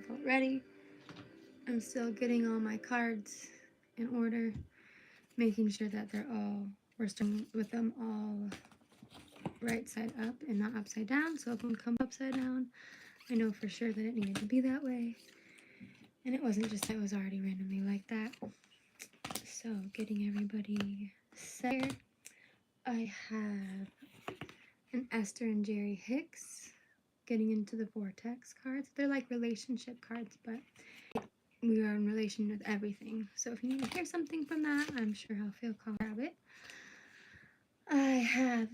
call it ready. I'm still getting all my cards in order, making sure that we're starting with them all right side up and not upside down. So if one comes upside down, I know for sure that it needed to be that way. And it wasn't just that it was already randomly like that. So getting everybody set. I have an Esther and Jerry Hicks getting into the Vortex cards. They're like relationship cards, but we are in relation with everything. So if you need to hear something from that, I'm sure I'll feel calm to grab it. I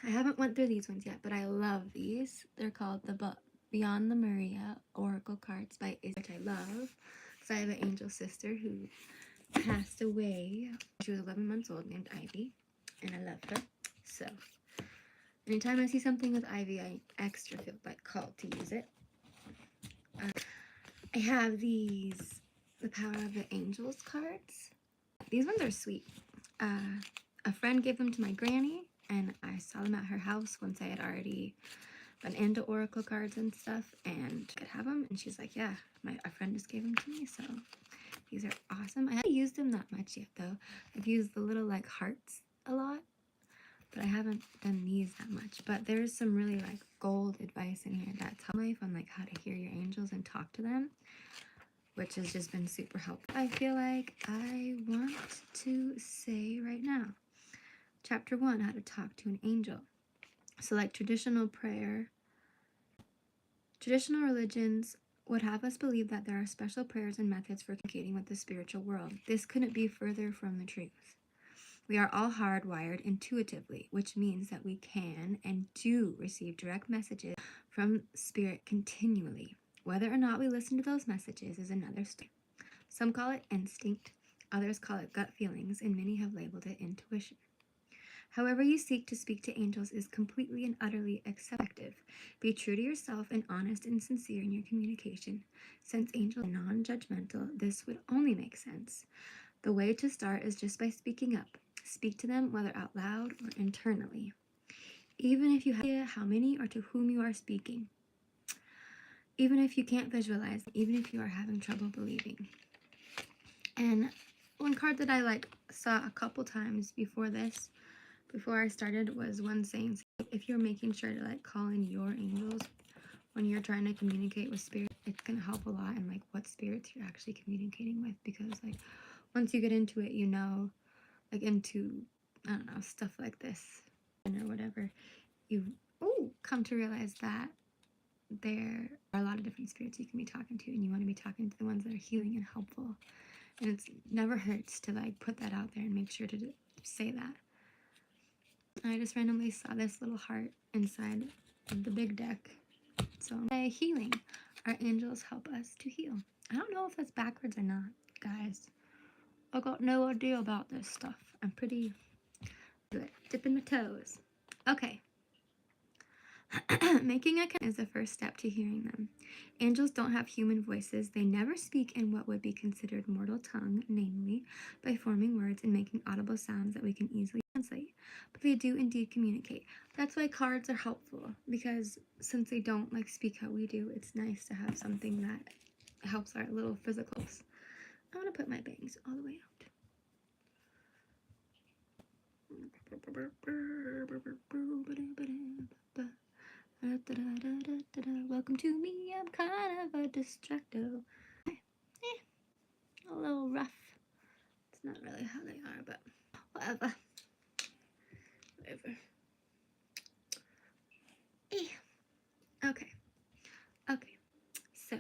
haven't went through these ones yet, but I love these. They're called the Beyond the Maria Oracle cards by Izzy, which I love because I have an angel sister who passed away. She was 11 months old, named Ivy, and I love her. So anytime I see something with Ivy, I extra feel like called to use it. I have these, the Power of the Angels cards. These ones are sweet. A friend gave them to my granny, and I saw them at her house once I had already been into oracle cards and stuff, and I could have them. And she's like, yeah, a friend just gave them to me, so these are awesome. I haven't used them that much yet, though. I've used the little, like, hearts a lot, but I haven't done these that much. But there's some really, like, gold advice in here that's life on, like, how to hear your angels and talk to them, which has just been super helpful. I feel like I want to say right now, Chapter 1, How to Talk to an Angel. So, like, traditional religions would have us believe that there are special prayers and methods for communicating with the spiritual world. This couldn't be further from the truth. We are all hardwired intuitively, which means that we can and do receive direct messages from spirit continually. Whether or not we listen to those messages is another story. Some call it instinct, others call it gut feelings, and many have labeled it intuition. However you seek to speak to angels is completely and utterly effective. Be true to yourself and honest and sincere in your communication. Since angels are non-judgmental, this would only make sense. The way to start is just by speaking up. Speak to them whether out loud or internally. Even if you have no idea how many or to whom you are speaking. Even if you can't visualize, even if you are having trouble believing. And one card that I saw a couple times before I started, was one saying, if you're making sure to call in your angels when you're trying to communicate with spirit, it's gonna help a lot in what spirits you're actually communicating with, because once you get into it, into, I don't know, stuff like this or whatever, you come to realize that there are a lot of different spirits you can be talking to, and you want to be talking to the ones that are healing and helpful. And it never hurts to put that out there and make sure to say that. I just randomly saw this little heart inside of the big deck. So, by healing, our angels help us to heal. I don't know if that's backwards or not, guys. I got no idea about this stuff. I'm pretty good. Dipping my toes. Okay. Making a connection is the first step to hearing them. Angels don't have human voices. They never speak in what would be considered mortal tongue, namely by forming words and making audible sounds that we can easily translate. But they do indeed communicate. That's why cards are helpful, because since they don't speak how we do, it's nice to have something that helps our little physicals. I'm gonna put my bangs all the way out. Welcome to me, I'm kind of a distracto. A little rough. It's not really how they are, but whatever. Okay. So,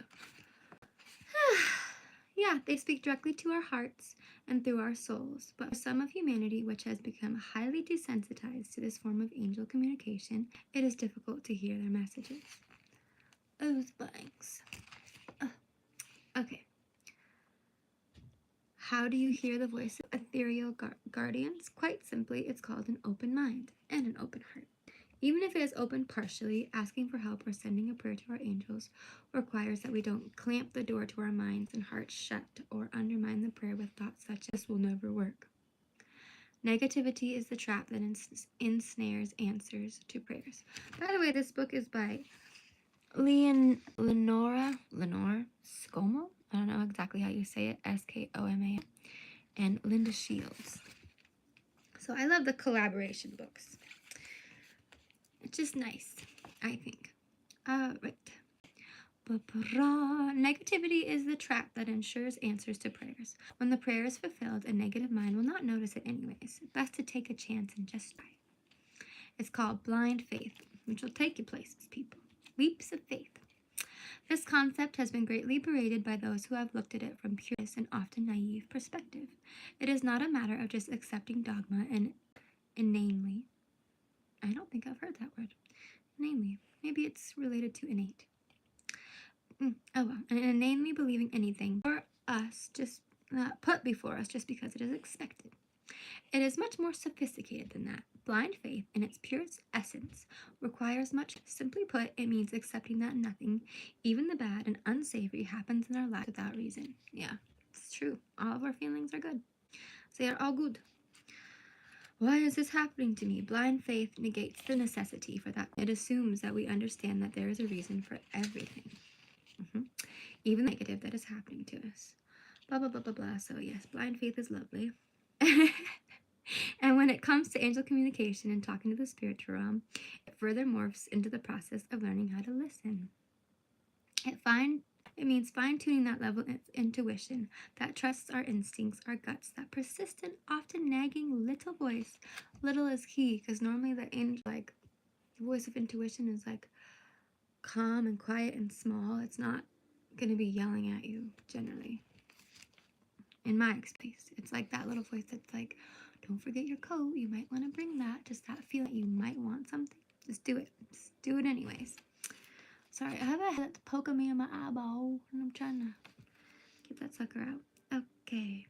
yeah, they speak directly to our hearts and through our souls. But for some of humanity, which has become highly desensitized to this form of angel communication, it is difficult to hear their messages. Oh, thanks. Okay. How do you hear the voice of ethereal guardians? Quite simply, it's called an open mind and an open heart. Even if it is open partially, asking for help or sending a prayer to our angels requires that we don't clamp the door to our minds and hearts shut or undermine the prayer with thoughts such as will never work. Negativity is the trap that ensnares answers to prayers. By the way, this book is by Lenore you say it, Skoma, and Linda Shields. So I love the collaboration books. It's just nice, I think. Right. Negativity is the trap that ensures answers to prayers. When the prayer is fulfilled, a negative mind will not notice it anyways. Best to take a chance and just try. It's called blind faith, which will take you places, people. Leaps of faith. This concept has been greatly berated by those who have looked at it from purist and often naive perspective. It is not a matter of just accepting dogma and inanely. I don't think I've heard that word. Inanely. Maybe it's related to innate. Oh well. And inanely believing anything for us, just put before us just because it is expected. It is much more sophisticated than that. Blind faith, in its purest essence, requires much. Simply put, it means accepting that nothing, even the bad and unsavory, happens in our lives without reason. Yeah, it's true. All of our feelings are good. They are all good. Why is this happening to me? Blind faith negates the necessity for that. It assumes that we understand that there is a reason for everything. Even the negative that is happening to us. Blah, blah, blah, blah, blah. So yes, blind faith is lovely. And when it comes to angel communication and talking to the spiritual realm, it further morphs into the process of learning how to listen. It means fine-tuning that level of intuition that trusts our instincts, our guts, that persistent, often nagging little voice. Little is key, because normally the voice of intuition is like calm and quiet and small. It's not going to be yelling at you, generally. In my experience, it's like that little voice that's like, don't forget your coat, you might want to bring that. Just that feeling that you might want something. Just do it. Just do it anyways. Sorry, I have a head that's poking me in my eyeball, and I'm trying to get that sucker out. Okay.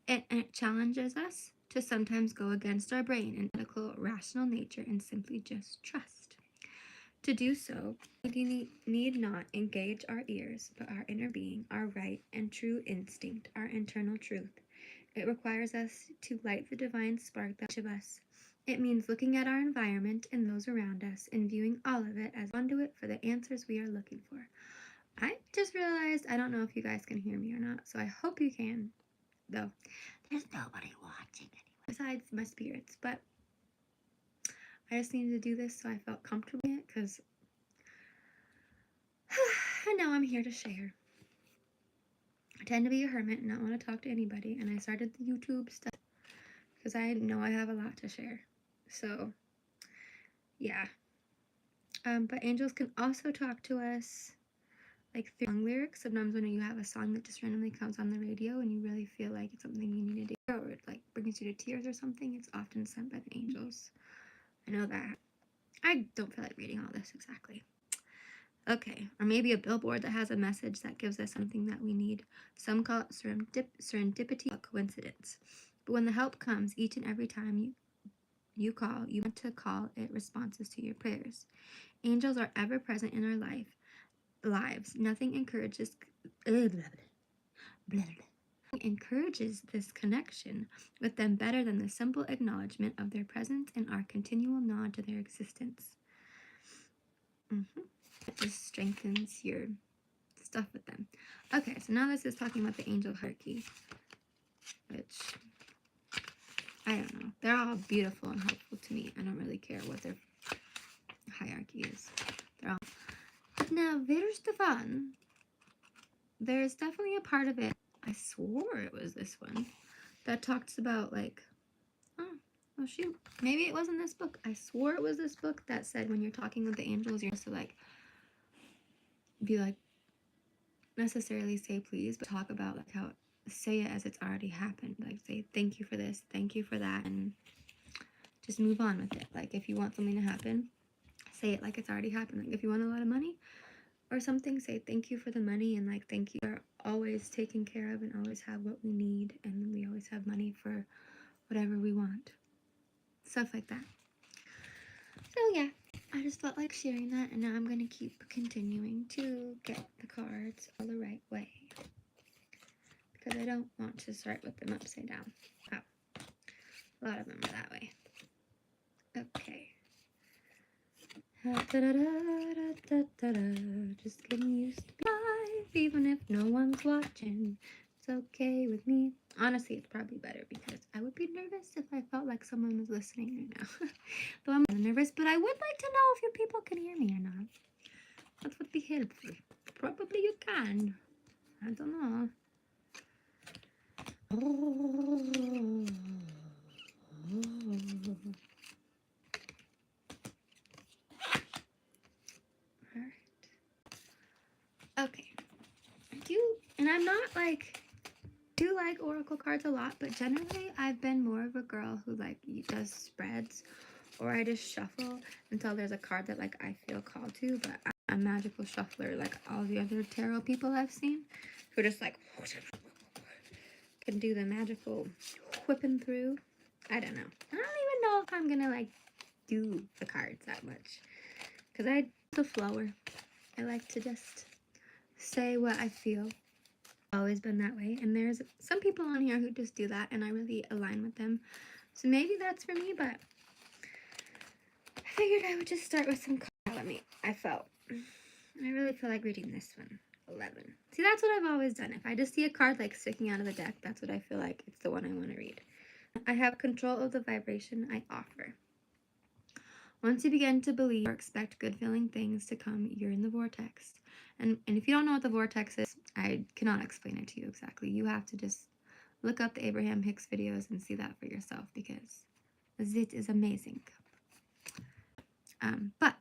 It challenges us to sometimes go against our brain and medical rational nature and simply just trust. To do so, we need not engage our ears, but our inner being, our right and true instinct, our internal truth. It requires us to light the divine spark that each of us. It means looking at our environment and those around us and viewing all of it as conduit for the answers we are looking for. I just realized, I don't know if you guys can hear me or not, so I hope you can, though there's nobody watching anyway, besides my spirits, but I just needed to do this so I felt comfortable in it, because I know I'm here to share. I tend to be a hermit and not want to talk to anybody, and I started the YouTube stuff because I know I have a lot to share. So, yeah. But angels can also talk to us like through song lyrics. Sometimes when you have a song that just randomly comes on the radio and you really feel like it's something you need to do, or it like brings you to tears or something, it's often sent by the angels. I know that. I don't feel like reading all this exactly. Okay, or maybe a billboard that has a message that gives us something that we need. Some call it serendipity, a coincidence. But when the help comes each and every time you call, you want to call it responses to your prayers. Angels are ever present in our lives. Nothing encourages this connection with them better than the simple acknowledgement of their presence and our continual nod to their existence. It just strengthens your stuff with them. Okay, so now this is talking about the angel hierarchy, which I don't know. They're all beautiful and helpful to me. I don't really care what their hierarchy is. They're all. Now, where's the fun? There's definitely a part of it. I swore it was this one that talks about like, oh shoot, maybe it wasn't this book. I swore it was this book that said when you're talking with the angels, you're supposed to like be like necessarily say please, but talk about like how say it as it's already happened. Like say thank you for this, thank you for that, and just move on with it. Like if you want something to happen, say it like it's already happened. Like if you want a lot of money or something, say thank you for the money and like thank you for always taken care of and always have what we need and we always have money for whatever we want. Stuff like that. So yeah, I just felt like sharing that, and now I'm going to keep continuing to get the cards all the right way. Because I don't want to start with them upside down. Wow. A lot of them are that way. Okay. Just getting used to life. even if no one's watching. It's okay with me. Honestly, it's probably better because I would be nervous if I felt like someone was listening right now. Though I'm nervous, but I would like to know if you people can hear me or not. That would be helpful. Probably you can. I don't know. Okay. And I'm not like, do like oracle cards a lot, but generally I've been more of a girl who like does spreads, or I just shuffle until there's a card that like I feel called to. But I'm a magical shuffler like all the other tarot people I've seen, who just like can do the magical whipping through. I don't know. I don't even know if I'm gonna like do the cards that much, because I'm the flower. I like to just say what I feel. Always been that way, and there's some people on here who just do that, and I really align with them. So maybe that's for me, but I figured I would just start with some cards. I really feel like reading this one. 11. See, that's what I've always done. If I just see a card like sticking out of the deck, that's what I feel like it's the one I want to read. I have control of the vibration I offer. Once you begin to believe or expect good feeling things to come, you're in the vortex. And if you don't know what the vortex is, I cannot explain it to you exactly. You have to just look up the Abraham Hicks videos and see that for yourself, because it is amazing. But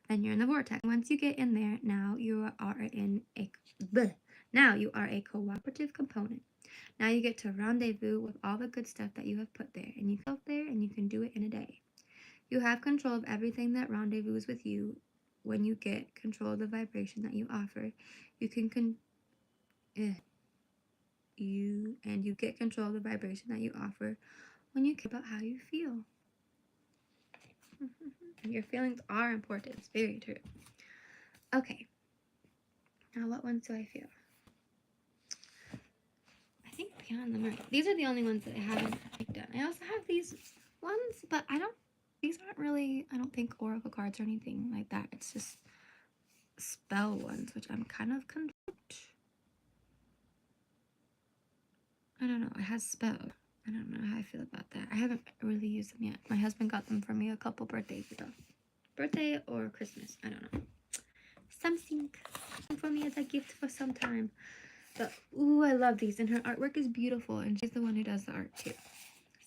then you're in the vortex. Once you get in there, now you are a cooperative component. Now you get to rendezvous with all the good stuff that you have put there, and you go there and you can do it in a day. You have control of everything that rendezvous with you. When you get control of the vibration that you offer, you get control of the vibration that you offer when you care about how you feel. Your feelings are important. It's very true. Okay. Now what ones do I feel? I think Beyond the Mirror. These are the only ones that I haven't done. I also have these ones, but these aren't really, I don't think, oracle cards or anything like that. It's just spell ones, which I'm kind of confused. I don't know. It has spell. I don't know how I feel about that. I haven't really used them yet. My husband got them for me a couple birthdays ago. Birthday or Christmas. I don't know. Something for me as a gift for some time. But, ooh, I love these. And her artwork is beautiful. And she's the one who does the art, too.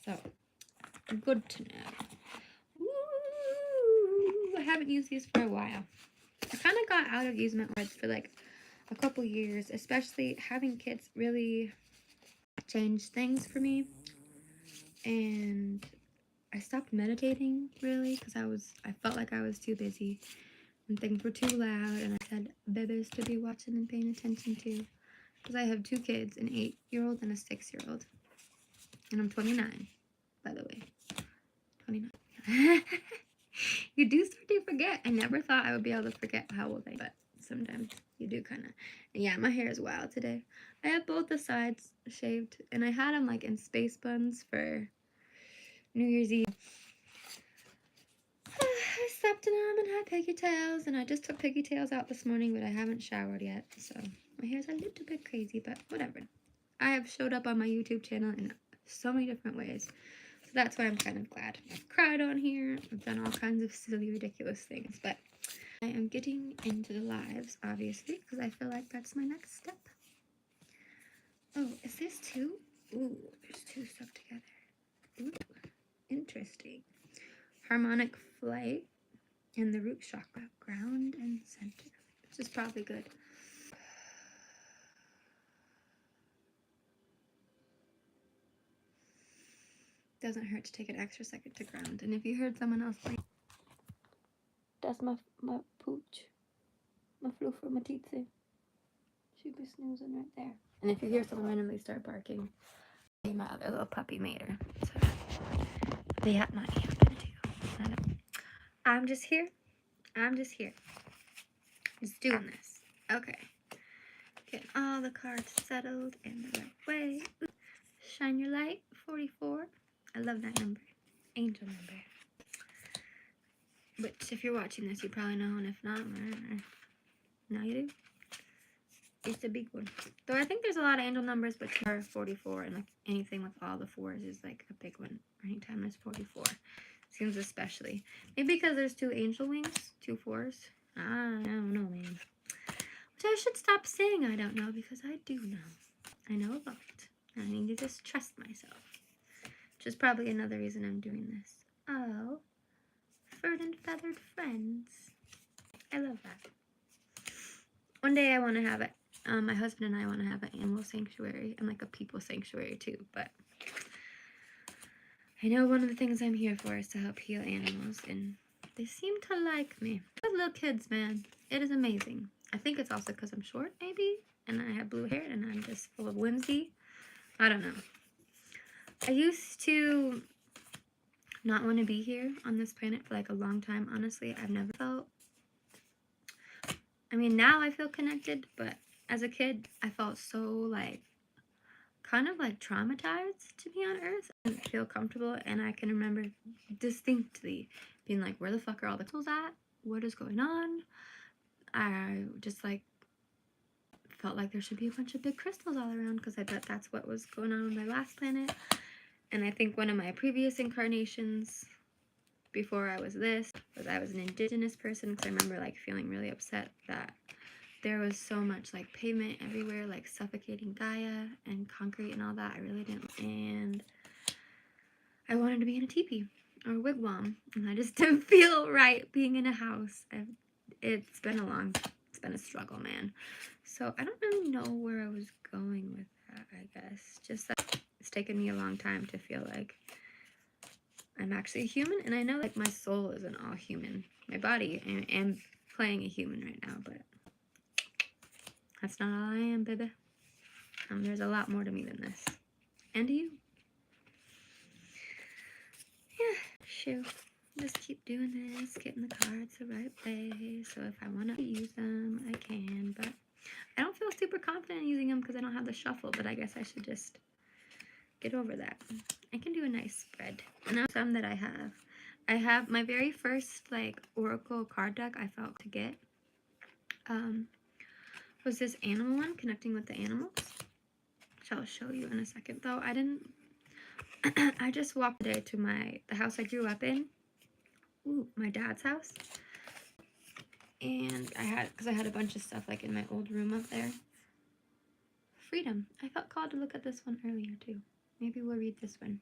So, good to know. Ooh, I haven't used these for a while. I kind of got out of using cards for like a couple years. Especially having kids really changed things for me. And I stopped meditating, really, because I felt like I was too busy. And things were too loud. And I had babies to be watching and paying attention to. Because I have 2 kids, an 8-year-old and a 6-year-old. And I'm 29, by the way. 29. You do start to forget. I never thought I would be able to forget how old I am, but sometimes you do kind of. And yeah, my hair is wild today. I have both the sides shaved, and I had them like in space buns for New Year's Eve. I slept in them and had pigtails, and I just took pigtails out this morning, but I haven't showered yet, so my hair's a little bit crazy, but whatever. I have showed up on my YouTube channel in so many different ways, so that's why I'm kind of glad. I've cried on here, I've done all kinds of silly, ridiculous things, but I am getting into the lives, obviously, because I feel like that's my next step. Oh, is this 2? Ooh, there's 2 stuck together. Ooh, interesting. Harmonic flight and the root chakra, ground and center. This is probably good. Doesn't hurt to take an extra second to ground. And if you heard someone else like, that's my pooch, my floofer, my titsi. She'd be snoozing right there. And if you hear someone randomly start barking, my other little puppy made her. So that might happen too. I'm just here. Just doing this. Okay. Getting all the cards settled in the right way. Shine your light, 44. I love that number. Angel number. Which, if you're watching this, you probably know, and if not, Now you do. It's a big one. Though I think there's a lot of angel numbers, but 44 and like anything with all the fours is like a big one. Anytime there's 44. Seems especially. Maybe because there's 2 angel wings, 2 fours. I don't know, man. Which I should stop saying I don't know, because I do know. I know a lot. I need to just trust myself. Which is probably another reason I'm doing this. Oh, furred and feathered friends. I love that. One day I want to have it. My husband and I want to have an animal sanctuary and like a people sanctuary too. But I know one of the things I'm here for is to help heal animals, and they seem to like me. Those little kids, man, it is amazing. I think it's also because I'm short, maybe, and I have blue hair, and I'm just full of whimsy. I don't know. I used to not want to be here on this planet for like a long time. Honestly, I've never felt. I mean, now I feel connected, but as a kid, I felt so like kind of like traumatized to be on Earth. I didn't feel comfortable, and I can remember distinctly being like, where the fuck are all the crystals at? What is going on? I just like felt like there should be a bunch of big crystals all around, because I bet that's what was going on my last planet. And I think one of my previous incarnations before I was this was I was an indigenous person, because I remember like feeling really upset that there was so much like pavement everywhere, like suffocating Gaia and concrete and all that. I really didn't. And I wanted to be in a teepee or a wigwam, and I just didn't feel right being in a house. It's been a struggle, man. So I don't really know where I was going with that, I guess. Just that it's taken me a long time to feel like I'm actually a human, and I know like my soul isn't all human. My body, I am playing a human right now, but that's not all I am, baby. There's a lot more to me than this. And to you. Yeah, shoot. Just keep doing this, getting the cards the right way. So if I want to use them, I can. But I don't feel super confident in using them because I don't have the shuffle. But I guess I should just get over that. I can do a nice spread. And now some that I have. I have my very first like Oracle card deck I felt to get. Was this animal one, connecting with the animals. Which I'll show you in a second. Though I didn't. I just walked today to the house I grew up in. Ooh, my dad's house. And because I had a bunch of stuff like in my old room up there. Freedom. I felt called to look at this one earlier too. Maybe we'll read this one.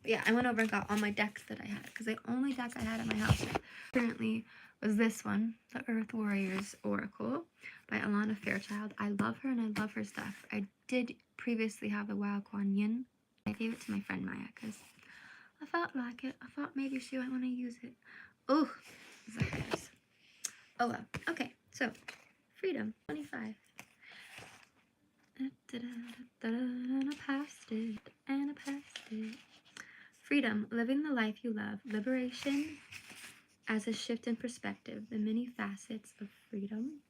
Yeah, I went over and got all my decks that I had, because the only deck I had at my house currently was this one, the Earth Warriors Oracle by Alana Fairchild. I love her and I love her stuff. I did previously have the Wild Kuan Yin. I gave it to my friend Maya because I felt like it. I thought maybe she might want to use it. Oh, Zacharias. Oh well. Okay, so Freedom 25. And I passed it. Freedom, living the life you love. Liberation as a shift in perspective. The many facets of freedom.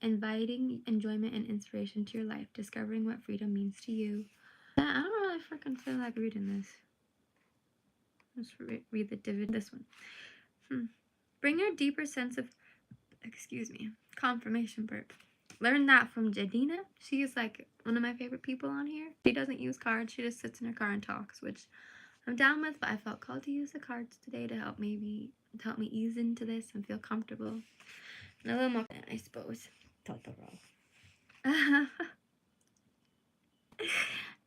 Inviting enjoyment and inspiration to your life. Discovering what freedom means to you. I don't really freaking feel like reading this. Let's read this one. Bring your deeper sense of, confirmation burp. Learned that from Jadina. She is like one of my favorite people on here. She doesn't use cards. She just sits in her car and talks, which I'm down with, but I felt called to use the cards today to help me ease into this and feel comfortable. And a little more, I suppose. Totoro.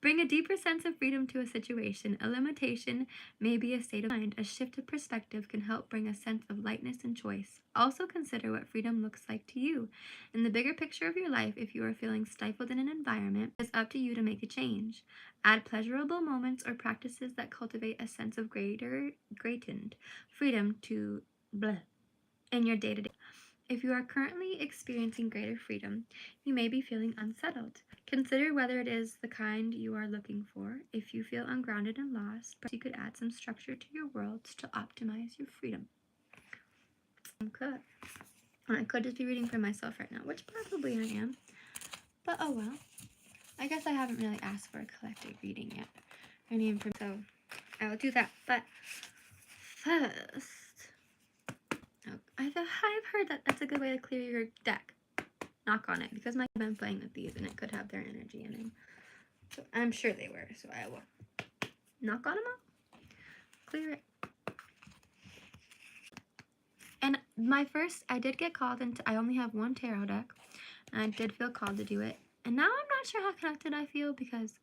Bring a deeper sense of freedom to a situation. A limitation may be a state of mind. A shift of perspective can help bring a sense of lightness and choice. Also consider what freedom looks like to you. In the bigger picture of your life, if you are feeling stifled in an environment, it's up to you to make a change. Add pleasurable moments or practices that cultivate a sense of greatened freedom to in your day-to-day. If you are currently experiencing greater freedom, you may be feeling unsettled. Consider whether it is the kind you are looking for. If you feel ungrounded and lost, perhaps you could add some structure to your world to optimize your freedom. I could just be reading for myself right now, which probably I am. But oh well. I guess I haven't really asked for a collective reading yet. So I will do that. But first, I've heard that that's a good way to clear your deck. Knock on it, because I've been playing with these and it could have their energy in them. So I'm sure they were, so I will knock on them out, clear it. And I did get called into, I only have one tarot deck, and I did feel called to do it. And now I'm not sure how connected I feel, because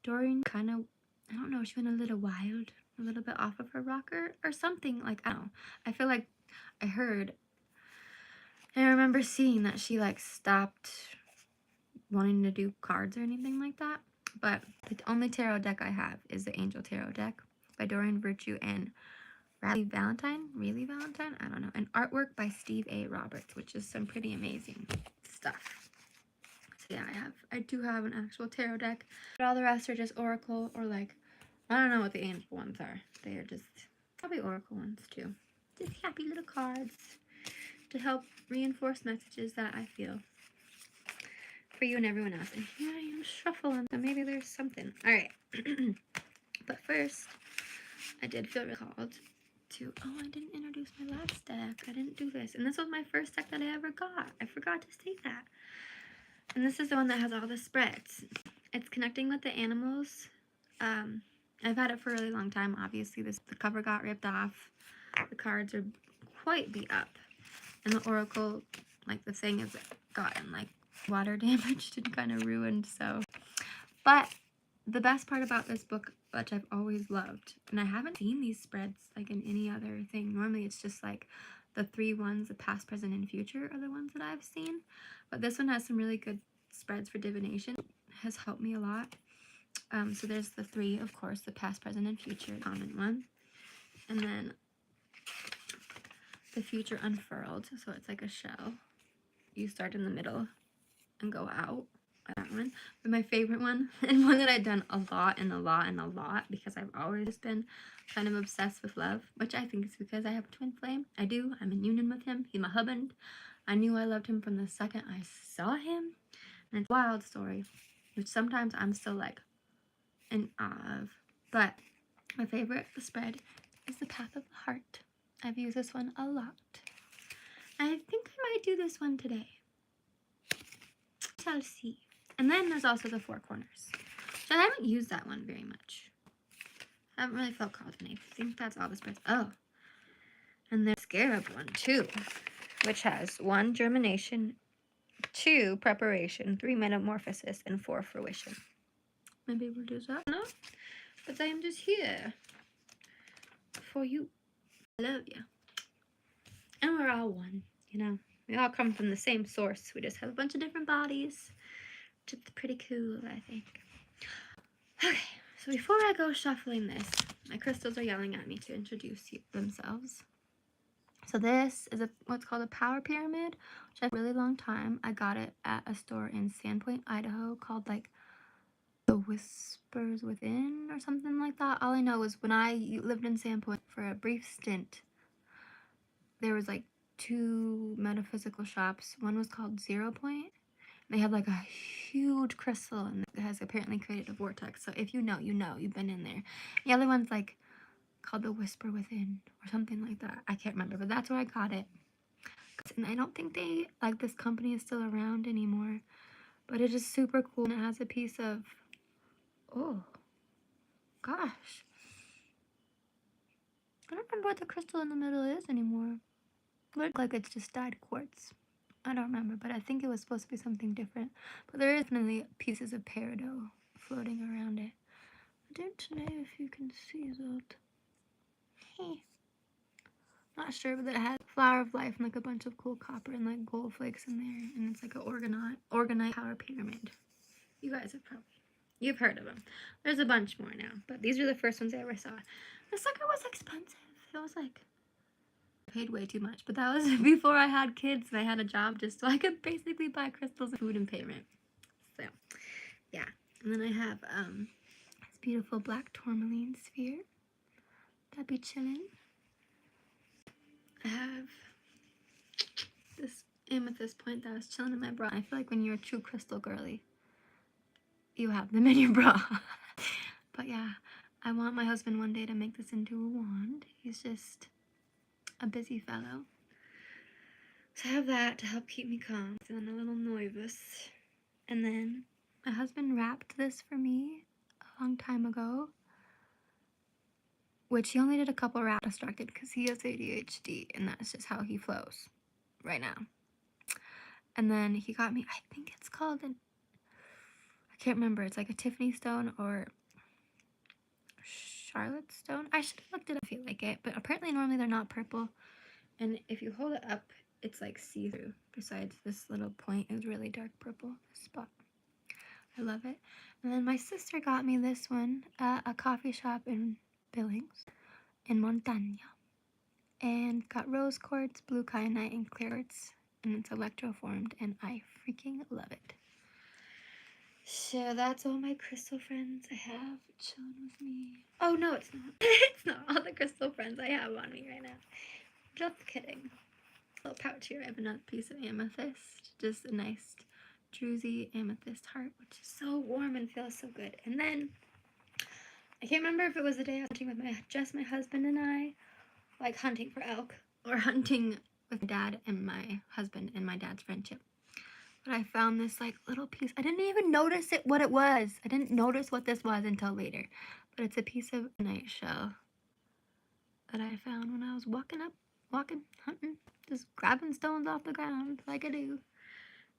Doreen kind of, I don't know, she went a little wild, a little bit off of her rocker or something. Like, I don't know. I feel like I remember seeing that she like stopped wanting to do cards or anything like that. But the only tarot deck I have is the Angel Tarot deck by Doreen Virtue and Riley Valentine, I don't know, and artwork by Steve A. Roberts, which is some pretty amazing stuff. So yeah, I do have an actual tarot deck, but all the rest are just oracle, or like, I don't know what the angel ones are. They are just probably oracle ones too. Just happy little cards to help reinforce messages that I feel for you and everyone else. And here I am shuffling, so maybe there's something. All right. But first, I did feel called to, oh, I didn't introduce my last deck. I didn't do this. And this was my first deck that I ever got. I forgot to say that. And this is the one that has all the spreads. It's connecting with the animals. I've had it for a really long time. Obviously, the cover got ripped off. The cards are quite beat up. And the oracle, like the thing is gotten like water damaged and kind of ruined. So, but the best part about this book, which I've always loved, and I haven't seen these spreads like in any other thing. Normally it's just like the 3 ones, the past, present, and future are the ones that I've seen. But this one has some really good spreads for divination. It has helped me a lot. So there's the 3, of course, the past, present, and future, common one. And then the future unfurled, so it's like a shell. You start in the middle and go out. That one. But my favorite one, and one that I've done a lot and a lot and a lot, because I've always been kind of obsessed with love, which I think is because I have a twin flame. I do. I'm in union with him. He's my husband. I knew I loved him from the second I saw him. And it's a wild story, which sometimes I'm still like in awe of. But my favorite spread is the Path of the Heart. I've used this one a lot. I think I might do this one today. Shall see. And then there's also the 4 corners. So I haven't used that one very much. I haven't really felt called to me. I think that's all the spreads. Oh. And there's Scarab one too, which has 1 germination, 2 preparation, 3 metamorphosis, and 4 fruition. Maybe we'll do that. No? But I am just here for you. I love you. And we're all one, you know. We all come from the same source. We just have a bunch of different bodies. Which is pretty cool, I think. Okay, so before I go shuffling this, my crystals are yelling at me to introduce themselves. So this is what's called a power pyramid, which I had a really long time. I got it at a store in Sandpoint, Idaho, called like The Whispers Within or something like that. All I know is when I lived in Sandpoint for a brief stint, there was like 2 metaphysical shops. One was called 0 Point. They had like a huge crystal, and it has apparently created a vortex. So if you know, you know, you've been in there. The other one's like called The Whisper Within or something like that. I can't remember, but that's where I got it. And I don't think this company is still around anymore, but it is super cool. And it has a piece of, oh gosh, I don't remember what the crystal in the middle is anymore. It looks like it's just dyed quartz. I don't remember, but I think it was supposed to be something different. But there is definitely pieces of peridot floating around it. I don't know if you can see that. Hey. Not sure, but it has Flower of Life and like a bunch of cool copper and like gold flakes in there. And it's like an organized power pyramid. You guys have you've heard of them. There's a bunch more now, but these are the first ones I ever saw. The sucker was expensive. It was like, paid way too much, but that was before I had kids and I had a job just so I could basically buy crystals, food, and pay rent. So yeah, and then I have this beautiful black tourmaline sphere. That'd be chilling. I have this amethyst point that was chilling in my bra. I feel like when you're a true crystal girly, you have them in your bra. But yeah, I want my husband one day to make this into a wand. He's just a busy fellow. So I have that to help keep me calm. Feeling a little nervous. And then my husband wrapped this for me a long time ago, which he only did a couple wraps distracted because he has ADHD and that's just how he flows right now. And then he got me, I think it's called I can't remember. It's like a Tiffany stone or Charlotte stone. I should have looked it up if you like it, but apparently normally they're not purple. And if you hold it up, it's like see-through. Besides, this little point is really dark purple spot. I love it. And then my sister got me this one at a coffee shop in Billings, in Montana. And got rose quartz, blue kyanite, and clear quartz. And it's electroformed, and I freaking love it. So that's all my crystal friends I have chilling with me. Oh no, it's not. It's not all the crystal friends I have on me right now. Just kidding. Little pouch here, I have another piece of amethyst. Just a nice druzy amethyst heart, which is so warm and feels so good. And then, I can't remember if it was the day I was hunting with just my husband and I, like hunting for elk, or hunting with dad and my husband and my dad's friendship. But I found this like little piece. I didn't even notice what it was. I didn't notice what this was until later. But it's a piece of night shell that I found when I was walking, hunting, just grabbing stones off the ground like I do.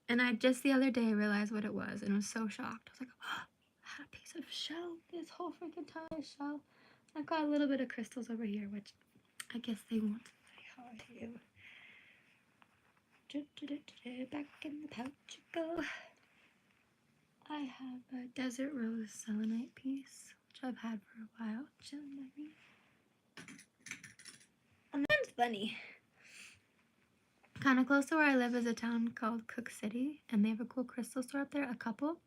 And I just the other day realized what it was and was so shocked. I was like, oh, I had a piece of shell this whole freaking time. Shell. I've got a little bit of crystals over here, which I guess they won't say hi to you. Back in the pouch you go. I have a desert rose selenite piece, which I've had for a while, chilling by me. And that's funny. Kind of close to where I live is a town called Cook City, and they have a cool crystal store up there, a couple.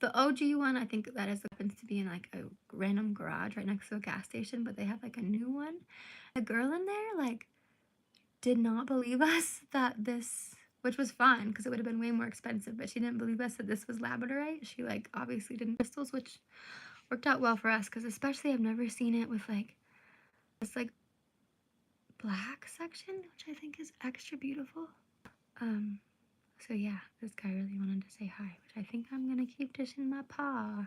The OG one, I think that happens to be in like a random garage right next to a gas station, but they have like a new one. The girl in there like did not believe us that this, which was fine because it would have been way more expensive, but she didn't believe us that this was labradorite. She like obviously didn't crystals, which worked out well for us because especially I've never seen it with like this like black section, which I think is extra beautiful. So yeah, this guy really wanted to say hi, which I think I'm gonna keep dishing my paw. I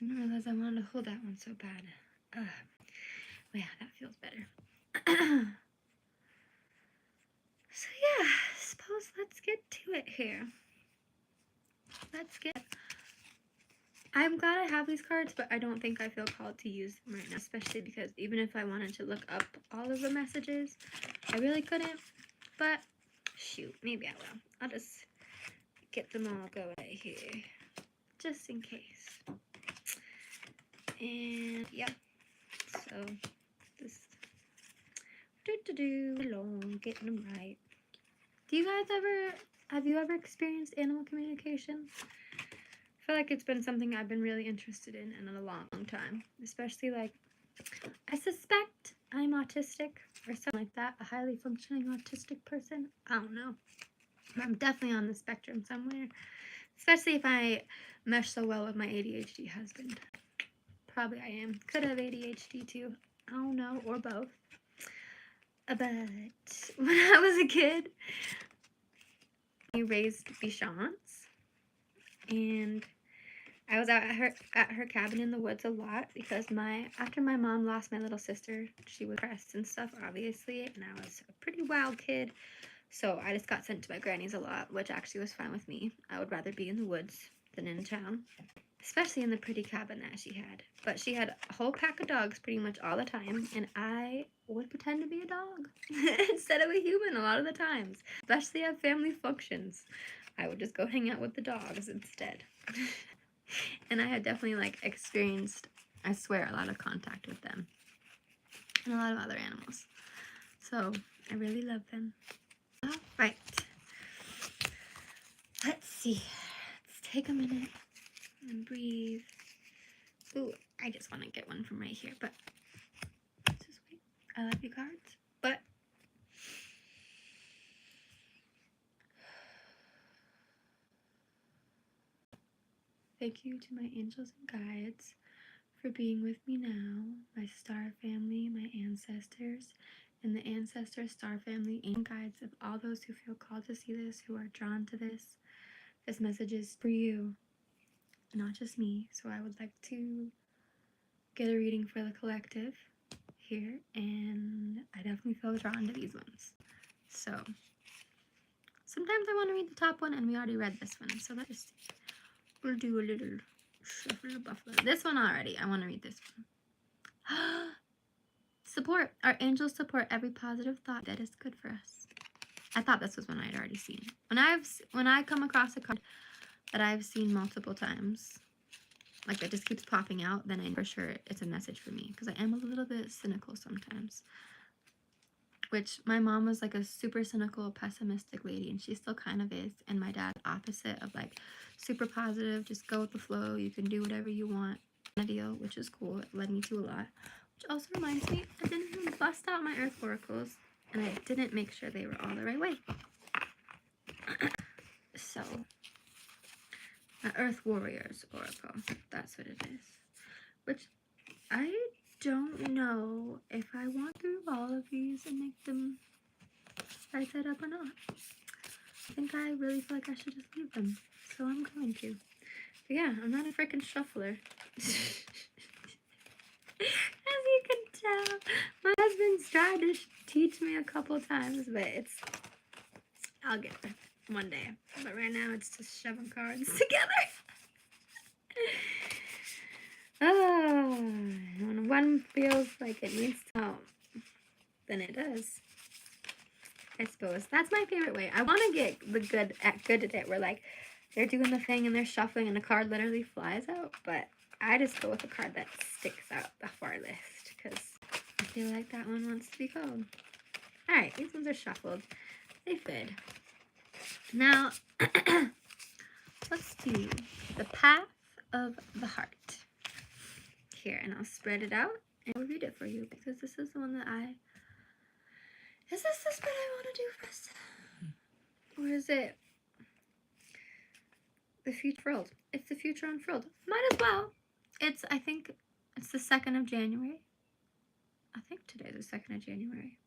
didn't realize I wanted to hold that one so bad. Well, yeah, that feels better. So yeah, I suppose let's get to it here. I'm glad I have these cards, but I don't think I feel called to use them right now, especially because even if I wanted to look up all of the messages, I really couldn't. But shoot, maybe I will. I'll just get them all going right here, just in case. And yeah, so just along, getting them right. Have you ever experienced animal communication? I feel like it's been something I've been really interested in a long time, especially like, I suspect I'm autistic or something like that, a highly functioning autistic person. I don't know. But I'm definitely on the spectrum somewhere, especially if I mesh so well with my ADHD husband. Probably I am. Could have ADHD too. I don't know, or both. But when I was a kid, I raised Bichons, and I was out at her cabin in the woods a lot because after my mom lost my little sister, she was depressed and stuff, obviously, and I was a pretty wild kid, so I just got sent to my granny's a lot, which actually was fine with me. I would rather be in the woods than in town, especially in the pretty cabin that she had. But she had a whole pack of dogs pretty much all the time, and I would pretend to be a dog instead of a human a lot of the times, especially at family functions. I would just go hang out with the dogs instead. And I have definitely like experienced, I swear, a lot of contact with them and a lot of other animals. So I really love them. All right. Let's see. Let's take a minute and breathe. Ooh, I just want to get one from right here, but let's just wait. I love you cards, but thank you to my angels and guides for being with me now, my star family, my ancestors, and the ancestor star family and guides of all those who feel called to see this, who are drawn to this. This message is for you, not just me. So I would like to get a reading for the collective here, and I definitely feel drawn to these ones. So sometimes I want to read the top one, and we already read this one, so let's just, we'll do a little shuffle buffalo. This one already, I want to read this one. Support. Our angels support every positive thought that is good for us. I thought this was one I'd already seen. When I come across a card that I've seen multiple times, like that just keeps popping out, then I know for sure it's a message for me, because I am a little bit cynical sometimes. Which my mom was like a super cynical, pessimistic lady, and she still kind of is. And my dad, opposite of like super positive, just go with the flow, you can do whatever you want deal, which is cool. It led me to a lot. Which also reminds me, I didn't even bust out my earth oracles, and I didn't make sure they were all the right way. So, my Earth Warriors Oracle, that's what it is. Which I don't know if I want through all of these and make them right side up or not. I think I really feel like I should just leave them, so I'm going to. But yeah, I'm not a freaking shuffler. As you can tell, my husband's tried to teach me a couple times, but I'll get there one day. But right now, it's just shoving cards together. Oh, when one feels like it needs to out, then it does. I suppose that's my favorite way. I want to get good at it, where like they're doing the thing and they're shuffling and the card literally flies out. But I just go with a card that sticks out the far list, because I feel like that one wants to be called. All right, these ones are shuffled. They fit. Now, let's do the Path of the Heart. Here, and I'll spread it out and I'll read it for you, because this is the one that is this the spread I want to do first? Or is it the future unfurled? It's the future unfurled. Might as well. I think it's the 2nd of January. I think today's the 2nd of January.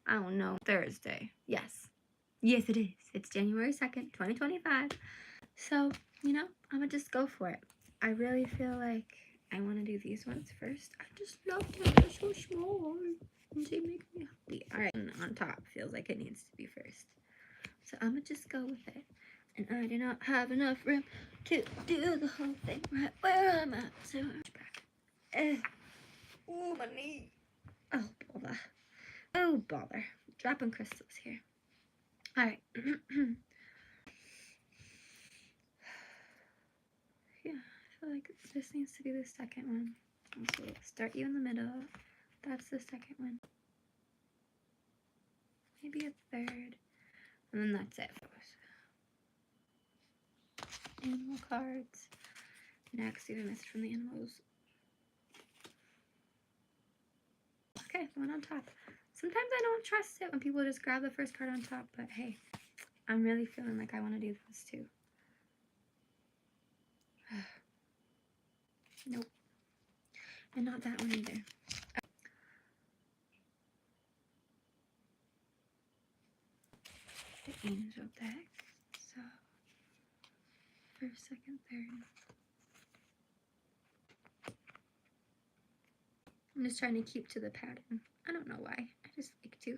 I don't know. Thursday. Yes. Yes, it is. It's January 2nd, 2025. So, I'm going to just go for it. I really feel like I want to do these ones first. I just love them. They're so small. And they make me happy. Alright, on top feels like it needs to be first. So I'm going to just go with it. And I do not have enough room to do the whole thing right where I'm at. So I'm back. Oh, my knee. Oh, bother. Oh, bother. Dropping crystals here. Alright. Yeah, I feel like this needs to be the second one. So start you in the middle. That's the second one. Maybe a third. And then that's it for us. Animal cards. Next, even missed from the animals. Okay, the one on top. Sometimes I don't trust it when people just grab the first card on top, but hey, I'm really feeling like I want to do this too. Nope. And not that one either. The angel deck. So, first, second, third. I'm just trying to keep to the pattern. I don't know why. I just like to.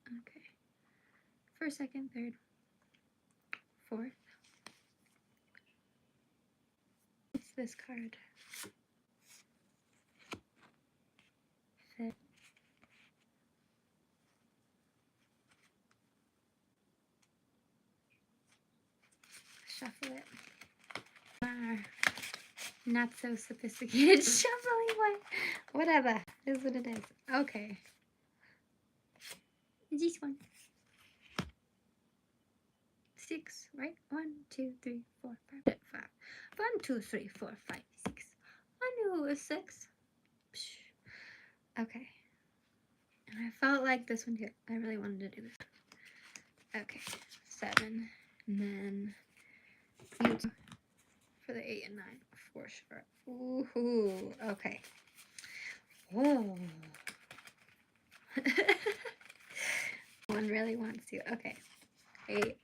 Okay. First, second, third, fourth. It's this card. Fifth. Shuffle it. Not so sophisticated shuffling one. Whatever. It is what it is. Okay. This one. 6, right? 1, 2, 3, 4, 5, 5. 1, 2, 3, 4, 5, 6. I knew it was 6. Okay. And I felt like this one too. I really wanted to do this. Okay. 7. And then you for the 8 and 9 for sure. Ooh. Okay. Oh. One really wants to. Okay. Wait.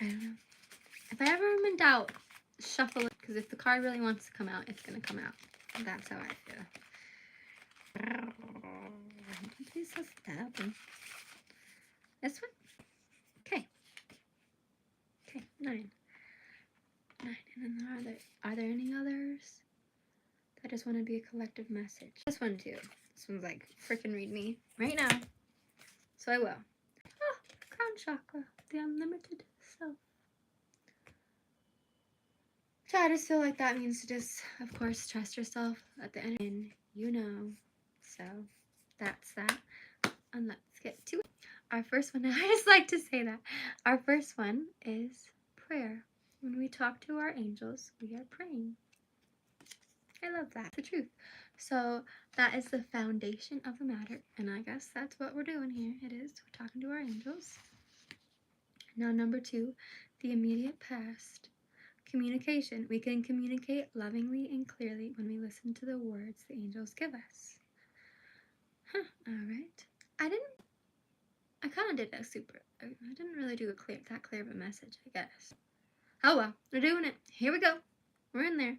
I don't know. If I ever am in doubt, shuffle it, because if the card really wants to come out, it's going to come out. That's how I feel. Don't be so stubborn. This one? Okay. Okay, 9. 9. And then are there any others? I just want to be a collective message. This one too. This one's like, freaking read me right now. So I will. Oh, crown chakra. The unlimited self. So I just feel like that means to just, of course, trust yourself at the end. And you know. So that's that. And let's get to it. Our first one, I just like to say that. Our first one is prayer. When we talk to our angels, we are praying. I love that. It's the truth. So that is the foundation of the matter. And I guess that's what we're doing here. It is. We're talking to our angels. Now, number 2, the immediate past. Communication. We can communicate lovingly and clearly when we listen to the words the angels give us. Huh. All right. I kind of did a I didn't really do that clear of a message, I guess. Oh well, we're doing it. Here we go. We're in there.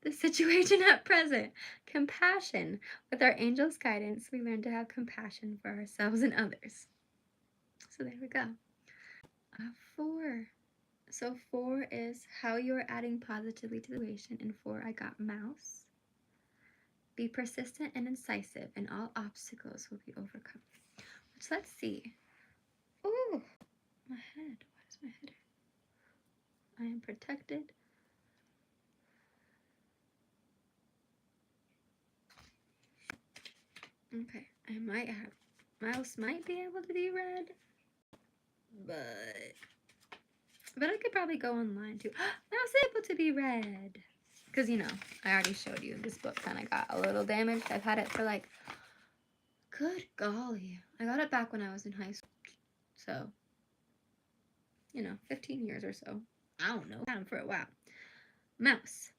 The situation at present. Compassion. With our angel's guidance, we learn to have compassion for ourselves and others. So there we go. 4. So 4 is how you are adding positively to the situation. And 4, I got mouse. Be persistent and incisive, and all obstacles will be overcome. Which, let's see. Ooh, my head. What is my head? I am protected. Okay, I might have. Mouse might be able to be red, but I could probably go online too. Mouse able to be red. Because, you know, I already showed you this book kind of got a little damaged. I've had it for like, good golly. I got it back when I was in high school. So, you know, 15 years or so. I don't know. Had them for a while. Mouse.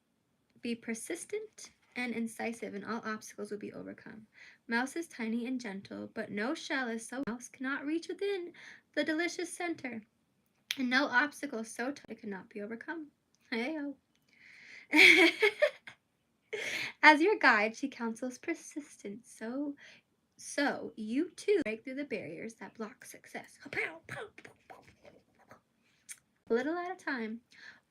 Be persistent and incisive, and all obstacles will be overcome. Mouse is tiny and gentle, but no shell is so mouse cannot reach within the delicious center, and no obstacle so tough it cannot be overcome. Hey-o. As your guide, she counsels persistence, so you too break through the barriers that block success. A little at a time.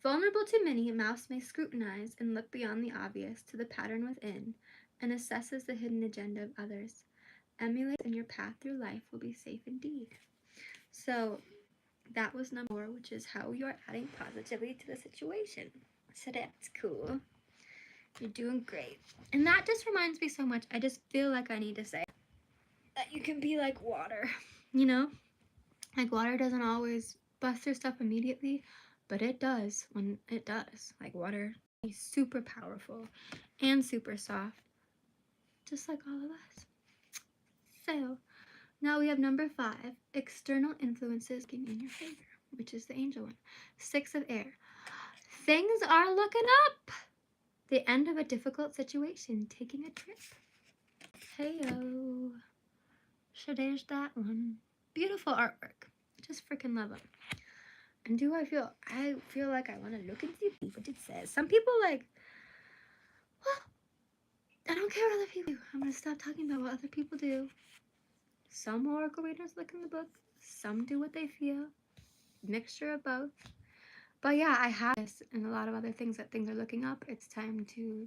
Vulnerable to many, Mouse may scrutinize and look beyond the obvious to the pattern within, and assesses the hidden agenda of others. Emulate, and your path through life will be safe indeed. So that was number 4, which is how you're adding positivity to the situation. So that's cool. You're doing great. And that just reminds me so much. I just feel like I need to say that you can be like water, you know? Like water doesn't always bust through stuff immediately, but it does when it does. Like water is super powerful and super soft, just like all of us. So now we have number 5, external influences in your favor, which is the angel one. 6 of air. Things are looking up. The end of a difficult situation, taking a trip. Heyo. So there's that one. Beautiful artwork. Just freaking love them. And I feel like I want to look and see what it says. Some people like, well, I don't care what other people do. I'm going to stop talking about what other people do. Some oracle readers look in the book. Some do what they feel. Mixture of both. But yeah, I have this and a lot of other things that things are looking up. It's time to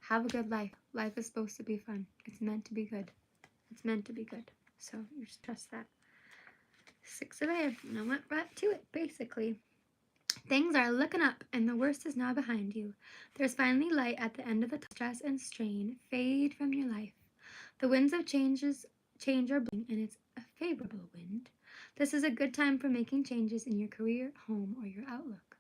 have a good life. Life is supposed to be fun. It's meant to be good. It's meant to be good. So you just trust that. 6 of air. And I went right to it, basically. Things are looking up, and the worst is now behind you. There's finally light at the end of the stress and strain. Fade from your life. The winds of change are blowing, and it's a favorable wind. This is a good time for making changes in your career, home, or your outlook.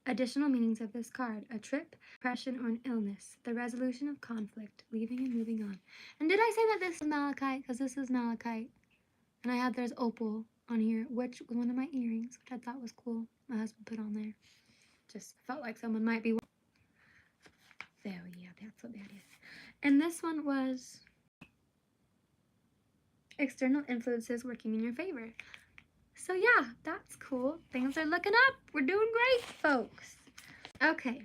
Additional meanings of this card: a trip, depression, or an illness, the resolution of conflict, leaving and moving on. And did I say that this is malachite? Because this is malachite. And I have there's opal. on here, which was one of my earrings, which I thought was cool. My husband put on there. Just felt like someone might be. So yeah, that's what that is. And this one was external influences working in your favor. So yeah, that's cool. Things are looking up. We're doing great, folks. Okay.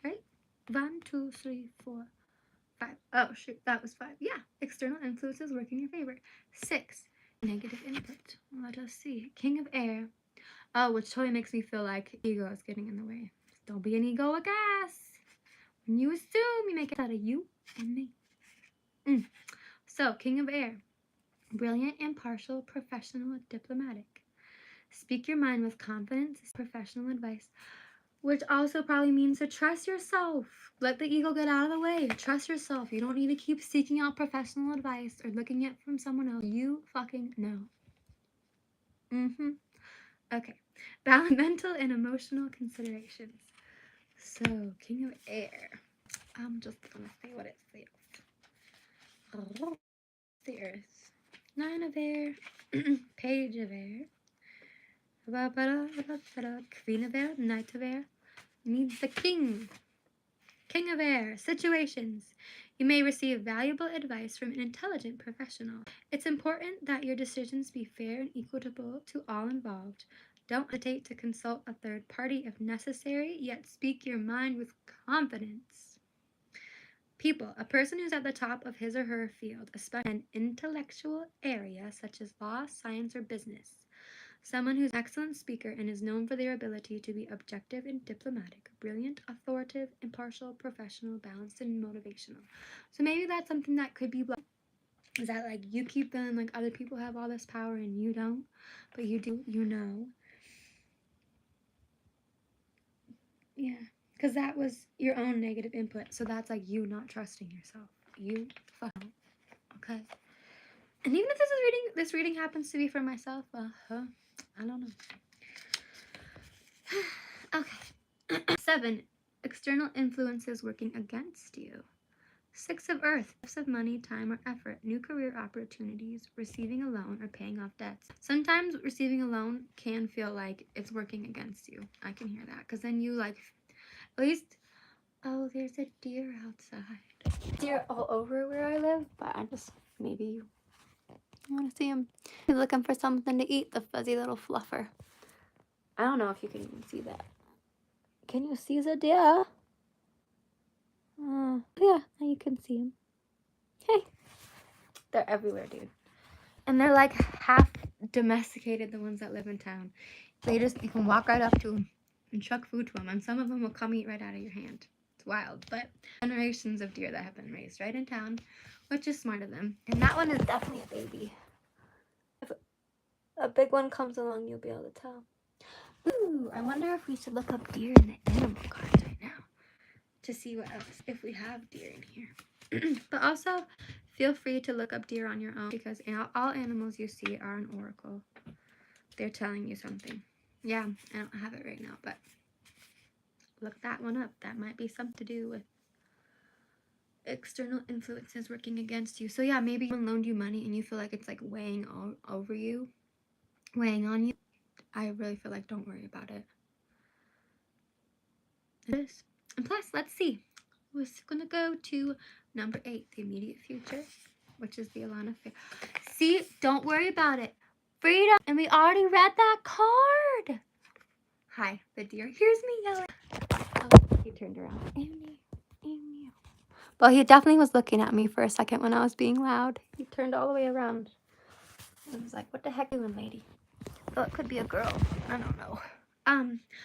Right? 1, 2, 3, 4, 5. Oh shoot, that was 5. Yeah, external influences work in your favor. 6, negative input. Let us see. King of Air. Oh, which totally makes me feel like ego is getting in the way. Don't be an egoic ass. When you assume, you make it out of you and me. So, King of Air. Brilliant, impartial, professional, diplomatic. Speak your mind with confidence, professional advice, which also probably means to trust yourself. Let the ego get out of the way. Trust yourself. You don't need to keep seeking out professional advice or looking at from someone else. You fucking know. Okay. Balance mental and emotional considerations. So, King of Air. I'm just gonna say what it says. The Earth. 9 of Air. Page of Air. Queen of Air. Knight of Air. Needs the King. King of Air. Situations. You may receive valuable advice from an intelligent professional. It's important that your decisions be fair and equitable to all involved. Don't hesitate to consult a third party if necessary, yet speak your mind with confidence. People, a person who's at the top of his or her field, especially an intellectual area such as law, science, or business. Someone who's an excellent speaker and is known for their ability to be objective and diplomatic, brilliant, authoritative, impartial, professional, balanced, and motivational. So maybe that's something that could be is that like you keep feeling like other people have all this power and you don't, but you do, you know. Yeah, because that was your own negative input. So that's like you not trusting yourself. You fuck. Okay. And even if this reading happens to be for myself, I don't know. Okay. 7. External influences working against you. 6 of Earth. Gifts of money, time, or effort. New career opportunities. Receiving a loan or paying off debts. Sometimes receiving a loan can feel like it's working against you. I can hear that. Because then you like, at least, oh, there's a deer outside. Deer all over where I live, but I just, maybe you want to see him. He's looking for something to eat, the fuzzy little fluffer. I don't know if you can even see that. Can you see the deer? Yeah, now you can see him. Hey. They're everywhere, dude. And they're like half domesticated, the ones that live in town. You can walk right up to them and chuck food to them, and some of them will come eat right out of your hand. It's wild, but generations of deer that have been raised right in town, which is smart of them. And that one is definitely a baby. If a big one comes along, you'll be able to tell. Ooh, I wonder if we should look up deer in the animal cards right now to see what else, if we have deer in here. But also, feel free to look up deer on your own because all animals you see are an oracle. They're telling you something. Yeah, I don't have it right now, but look that one up. That might be something to do with external influences working against you. So yeah, maybe someone loaned you money and you feel like it's like weighing all over you, weighing on you. I really feel like don't worry about it. It is. And plus, let's see. We're gonna go to number 8, the immediate future, which is the Alana Fair. See, don't worry about it. Freedom, and we already read that card. Hi, the deer. Here's me yelling. Oh, he turned around. Well, he definitely was looking at me for a second when I was being loud. He turned all the way around. I was like, what the heck are you doing, lady? Oh, it could be a girl. I don't know.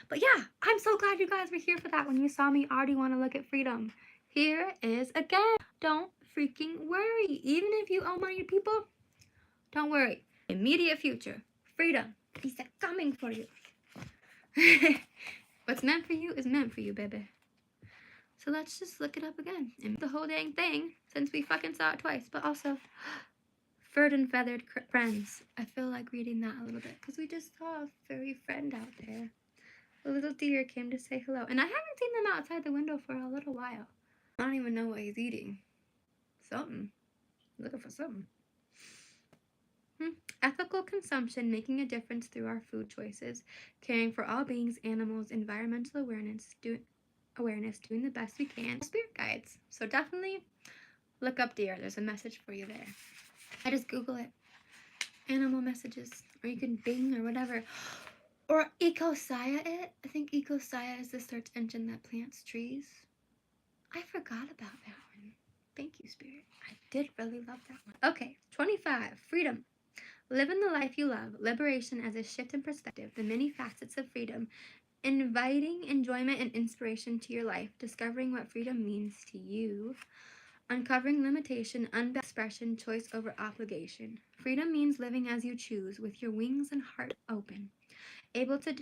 But yeah, I'm so glad you guys were here for that when you saw me already want to look at freedom. Here is again. Don't freaking worry. Even if you owe money to people, don't worry. Immediate future. Freedom. Is coming for you. What's meant for you is meant for you, baby. So let's just look it up again. And the whole dang thing, since we fucking saw it twice. But also, furred and feathered friends. I feel like reading that a little bit. Because we just saw a furry friend out there. A little deer came to say hello. And I haven't seen them outside the window for a little while. I don't even know what he's eating. Something. Looking for something. Ethical consumption, making a difference through our food choices, caring for all beings, animals, environmental awareness, doing the best we can. Spirit guides. So definitely look up deer. There's a message for you there. I just Google it. Animal messages. Or you can Bing or whatever. Or Ecoscia it. I think Ecoscia is the search engine that plants trees. I forgot about that one. Thank you, Spirit. I did really love that one. Okay, 25. Freedom. Living the life you love. Liberation as a shift in perspective. The many facets of freedom. Inviting enjoyment and inspiration to your life. Discovering what freedom means to you. Uncovering limitation, unbound expression, choice over obligation. Freedom means living as you choose, with your wings and heart open. Able to,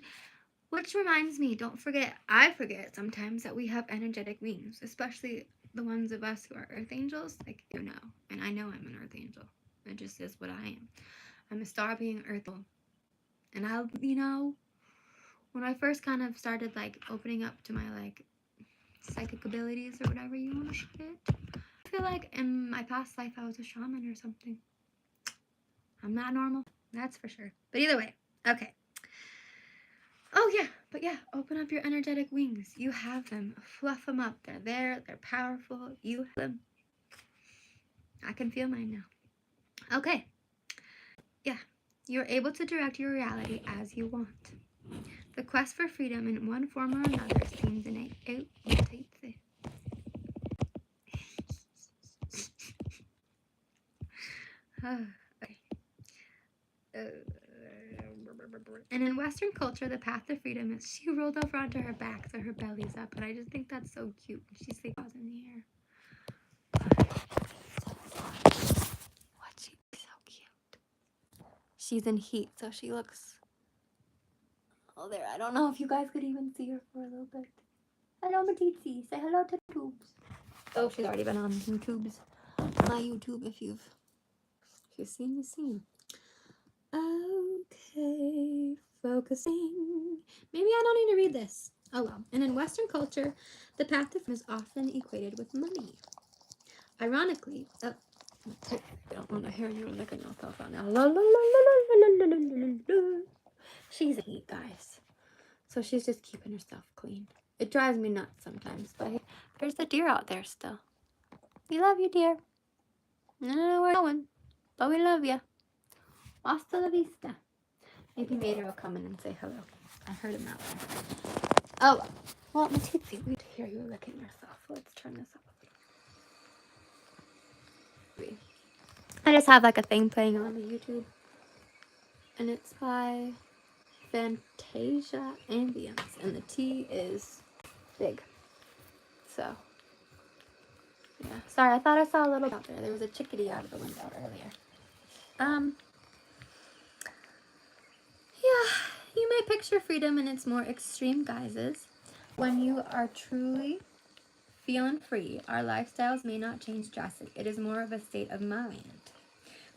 which reminds me, don't forget, I forget sometimes that we have energetic wings, especially the ones of us who are earth angels. Like, you know, and I know I'm an earth angel. It just is what I am. I'm a star being earth. And I'll, when I first kind of started like opening up to my like psychic abilities or whatever you want to put it, I feel like in my past life I was a shaman or something. I'm not normal, that's for sure. But either way, okay. Oh yeah, but yeah, open up your energetic wings. You have them. Fluff them up. They're there. They're powerful. You have them. I can feel mine now. Okay. Yeah, you're able to direct your reality as you want. The quest for freedom in one form or another seems innate. Okay. And in Western culture, the path to freedom is she rolled over onto her back so her belly's up. And I just think that's so cute. She sleeps in the air. What? She's so cute. She's in heat, so she looks. Oh, there. I don't know if you guys could even see her for a little bit. Hello, Matitsi. Say hello to the tubes. Oh, she's already been on YouTube's. My YouTube, if you've seen, you've seen. Okay, focusing. Maybe I don't need to read this. Oh well. And in Western culture, the path to freedom is often equated with money. Ironically, I don't want to hear you licking yourself out now. She's a heat, guys. So she's just keeping herself clean. It drives me nuts sometimes, but hey, there's the deer out there still. We love you, dear. I don't know where we're going, but we love you. Hasta la vista. Maybe Mater will come in and say hello. I heard him out there. Oh, well, Matitsi, we hear you licking yourself. Let's turn this up. I just have like a thing playing on the YouTube. And it's by Fantasia Ambience. And the T is big. So, yeah. Sorry, I thought I saw a little out there. There was a chickadee out of the window earlier. Yeah, you may picture freedom in its more extreme guises. When you are truly feeling free, our lifestyles may not change drastically. It is more of a state of mind.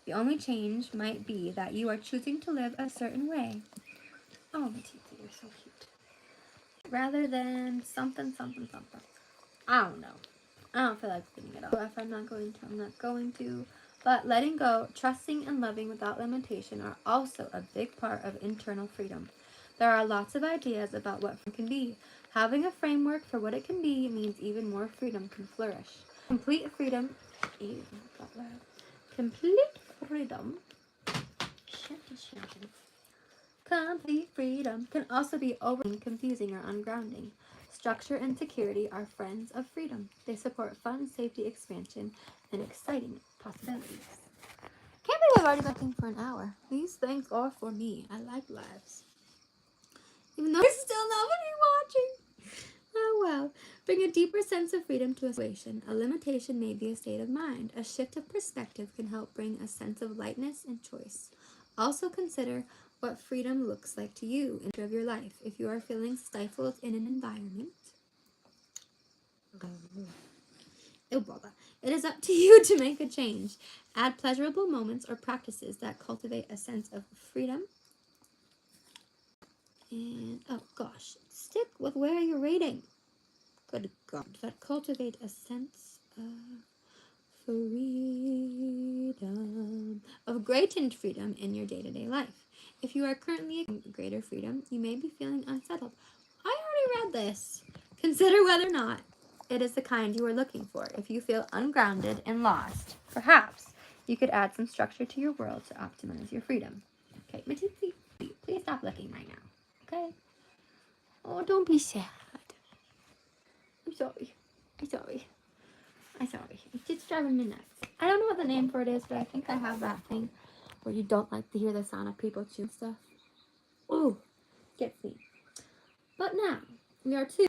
The only change might be that you are choosing to live a certain way. Oh, Matitsi, you're so cute. Rather than something. I don't know. I don't feel like putting it up. If I'm not going to, I'm not going to. But letting go, trusting, and loving without limitation are also a big part of internal freedom. There are lots of ideas about what freedom can be. Having a framework for what it can be means even more freedom can flourish. Complete freedom. Complete freedom. Complete freedom can also be overwhelming, confusing, or ungrounding. Structure and security are friends of freedom. They support fun, safety, expansion, and exciting possibilities. Can't believe I've already been talking for an hour. These things are for me. I like lives. Even though there's still nobody watching. Oh well. Bring a deeper sense of freedom to a situation. A limitation may be a state of mind. A shift of perspective can help bring a sense of lightness and choice. Also consider what freedom looks like to you in your life. If you are feeling stifled in an environment, it is up to you to make a change. Add pleasurable moments or practices that cultivate a sense of freedom. And, oh gosh, stick with where you're reading. Good God, that cultivate a sense of freedom, of greater freedom in your day-to-day life. If you are currently in greater freedom, you may be feeling unsettled. I already read this. Consider whether or not it is the kind you are looking for. If you feel ungrounded and lost, perhaps you could add some structure to your world to optimize your freedom. Okay, Matiti, please stop looking right now. Okay? Oh, don't be sad. I'm sorry. I'm sorry. I'm sorry. It's just driving me nuts. I don't know what the name for it is, but I think I have that thing where you don't like to hear the sound of people chewing stuff. Ooh, gets me. But now, we are to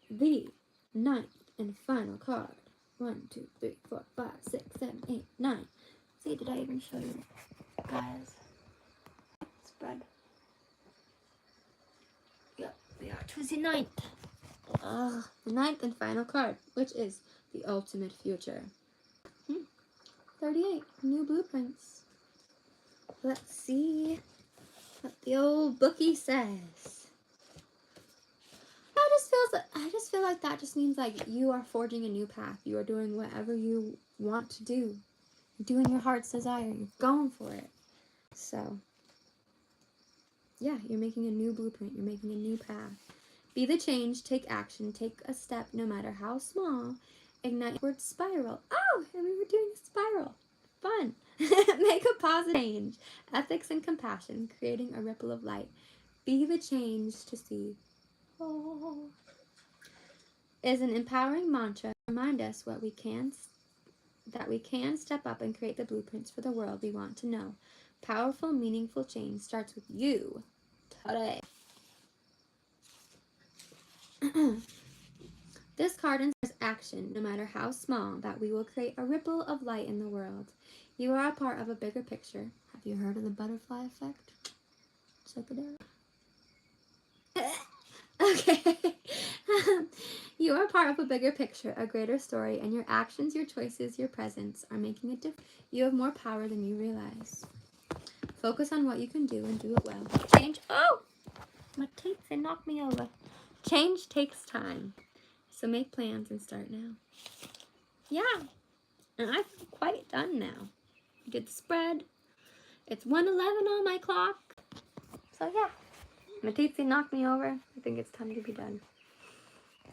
the ninth and final card. 1, 2, 3, 4, 5, 6, 7, 8, 9. See, did I even show you, guys? Spread. Yep, we are to the ninth. The ninth and final card, which is the ultimate future. 38 new blueprints. Let's see what the old bookie says. I just feel like that just means like you are forging a new path. You are doing whatever you want to do. You're doing your heart's desire. You're going for it. So, yeah, you're making a new blueprint. You're making a new path. Be the change. Take action. Take a step, no matter how small. Ignite upward spiral. Oh, and we were doing a spiral. Fun. Make a positive change. Ethics and compassion. Creating a ripple of light. Be the change to see. Oh. Is an empowering mantra to remind us that we can step up and create the blueprints for the world we want to know. Powerful, meaningful change starts with you today. This card inspires action, no matter how small, that we will create a ripple of light in the world. You are a part of a bigger picture. Have you heard of the butterfly effect? Check it out. Okay. You are part of a bigger picture, a greater story, and your actions, your choices, your presence are making a difference. You have more power than you realize. Focus on what you can do and do it well. Change. Oh! My teeth, they knocked me over. Change takes time. So make plans and start now. Yeah. And I'm quite done now. I did the spread. It's 1:11 on my clock. So yeah. My teeth, they knocked me over. I think it's time to be done.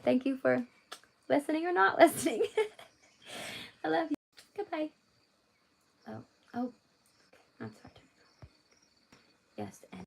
Thank you for listening or not listening. I love you. Goodbye. Oh, that's our turn. Yes, and